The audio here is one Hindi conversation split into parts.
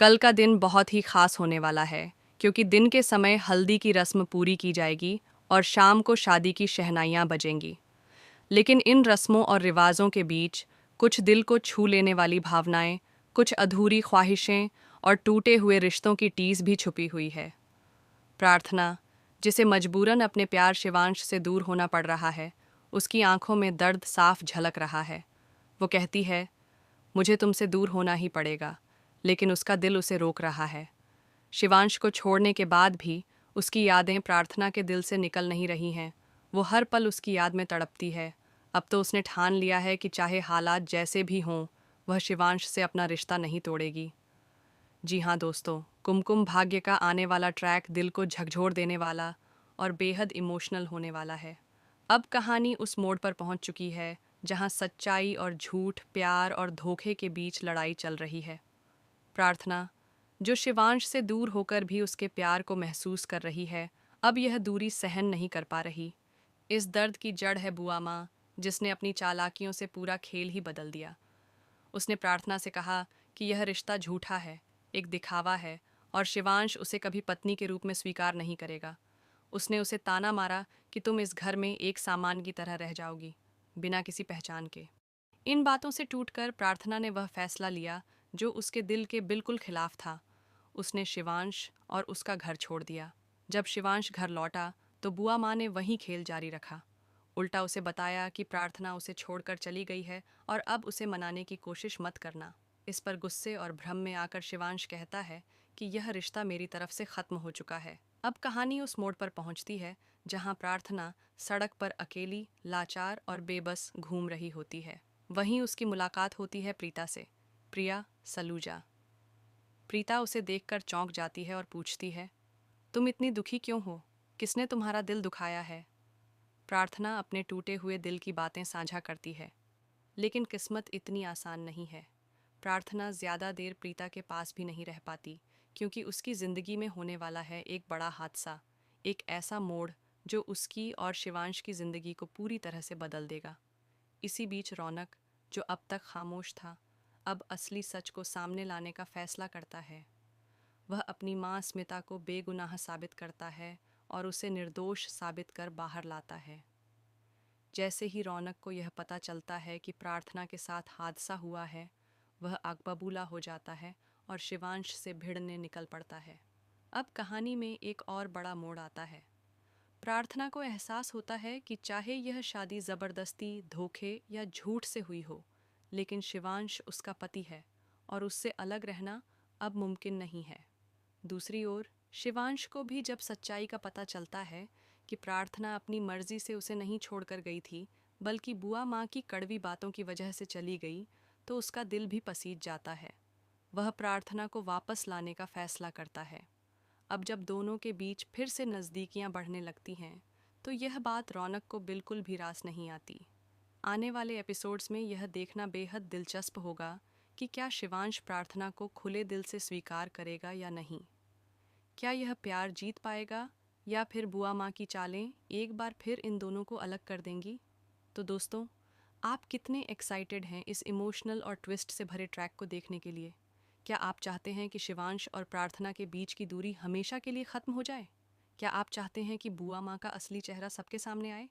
कल का दिन बहुत ही खास होने वाला है क्योंकि दिन के समय हल्दी की रस्म पूरी की जाएगी और शाम को शादी की शहनाइयाँ बजेंगी। लेकिन इन रस्मों और रिवाजों के बीच कुछ दिल को छू लेने वाली भावनाएं, कुछ अधूरी ख्वाहिशें और टूटे हुए रिश्तों की टीस भी छुपी हुई है। प्रार्थना, जिसे मजबूरन अपने प्यार शिवांश से दूर होना पड़ रहा है, उसकी आंखों में दर्द साफ झलक रहा है। वो कहती है, मुझे तुमसे दूर होना ही पड़ेगा, लेकिन उसका दिल उसे रोक रहा है। शिवांश को छोड़ने के बाद भी उसकी यादें प्रार्थना के दिल से निकल नहीं रही हैं। वो हर पल उसकी याद में तड़पती है। अब तो उसने ठान लिया है कि चाहे हालात जैसे भी हों, वह शिवांश से अपना रिश्ता नहीं तोड़ेगी। जी हाँ दोस्तों, कुमकुम भाग्य का आने वाला ट्रैक दिल को झकझोर देने वाला और बेहद इमोशनल होने वाला है। अब कहानी उस मोड़ पर पहुंच चुकी है जहां सच्चाई और झूठ, प्यार और धोखे के बीच लड़ाई चल रही है। प्रार्थना, जो शिवांश से दूर होकर भी उसके प्यार को महसूस कर रही है, अब यह दूरी सहन नहीं कर पा रही। इस दर्द की जड़ है बुआ माँ, जिसने अपनी चालाकियों से पूरा खेल ही बदल दिया। उसने प्रार्थना से कहा कि यह रिश्ता झूठा है, एक दिखावा है, और शिवांश उसे कभी पत्नी के रूप में स्वीकार नहीं करेगा। उसने उसे ताना मारा कि तुम इस घर में एक सामान की तरह रह जाओगी, बिना किसी पहचान के। इन बातों से टूटकर प्रार्थना ने वह फैसला लिया जो उसके दिल के बिल्कुल खिलाफ था। उसने शिवांश और उसका घर छोड़ दिया। जब शिवांश घर लौटा तो बुआ माँ ने वही खेल जारी रखा। उल्टा उसे बताया कि प्रार्थना उसे छोड़कर चली गई है और अब उसे मनाने की कोशिश मत करना। इस पर गुस्से और भ्रम में आकर शिवांश कहता है कि यह रिश्ता मेरी तरफ से खत्म हो चुका है। अब कहानी उस मोड़ पर पहुंचती है जहां प्रार्थना सड़क पर अकेली, लाचार और बेबस घूम रही होती है। वहीं उसकी मुलाकात होती है प्रीता से। प्रिया सलूजा। प्रीता उसे देखकर चौंक जाती है और पूछती है, तुम इतनी दुखी क्यों हो? किसने तुम्हारा दिल दुखाया है? प्रार्थना अपने टूटे हुए दिल की बातें साझा करती है। लेकिन किस्मत इतनी आसान नहीं है। प्रार्थना ज़्यादा देर प्रीता के पास भी नहीं रह पाती, क्योंकि उसकी ज़िंदगी में होने वाला है एक बड़ा हादसा, एक ऐसा मोड़ जो उसकी और शिवांश की ज़िंदगी को पूरी तरह से बदल देगा। इसी बीच रौनक, जो अब तक खामोश था, अब असली सच को सामने लाने का फैसला करता है। वह अपनी माँ स्मिता को बेगुनाह साबित करता है और उसे निर्दोष साबित कर बाहर लाता है। जैसे ही रौनक को यह पता चलता है कि प्रार्थना के साथ हादसा हुआ है, वह आग बबूला हो जाता है और शिवांश से भिड़ने निकल पड़ता है। अब कहानी में एक और बड़ा मोड़ आता है। प्रार्थना को एहसास होता है कि चाहे यह शादी ज़बरदस्ती, धोखे या झूठ से हुई हो, लेकिन शिवांश उसका पति है और उससे अलग रहना अब मुमकिन नहीं है। दूसरी ओर शिवांश को भी जब सच्चाई का पता चलता है कि प्रार्थना अपनी मर्जी से उसे नहीं छोड़कर गई थी, बल्कि बुआ माँ की कड़वी बातों की वजह से चली गई, तो उसका दिल भी पसीज जाता है। वह प्रार्थना को वापस लाने का फैसला करता है। अब जब दोनों के बीच फिर से नज़दीकियां बढ़ने लगती हैं, तो यह बात रौनक को बिल्कुल भी रास नहीं आती। आने वाले एपिसोड्स में यह देखना बेहद दिलचस्प होगा कि क्या शिवांश प्रार्थना को खुले दिल से स्वीकार करेगा या नहीं। क्या यह प्यार जीत पाएगा या फिर बुआ माँ की चालें एक बार फिर इन दोनों को अलग कर देंगी। तो दोस्तों, आप कितने एक्साइटेड हैं इस इमोशनल और ट्विस्ट से भरे ट्रैक को देखने के लिए? क्या आप चाहते हैं कि शिवांश और प्रार्थना के बीच की दूरी हमेशा के लिए ख़त्म हो जाए? क्या आप चाहते हैं कि बुआ माँ का असली चेहरा सबके सामने आए?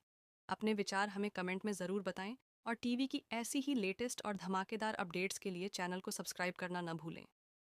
अपने विचार हमें कमेंट में ज़रूर बताएं और टीवी की ऐसी ही लेटेस्ट और धमाकेदार अपडेट्स के लिए चैनल को सब्सक्राइब करना न भूलें।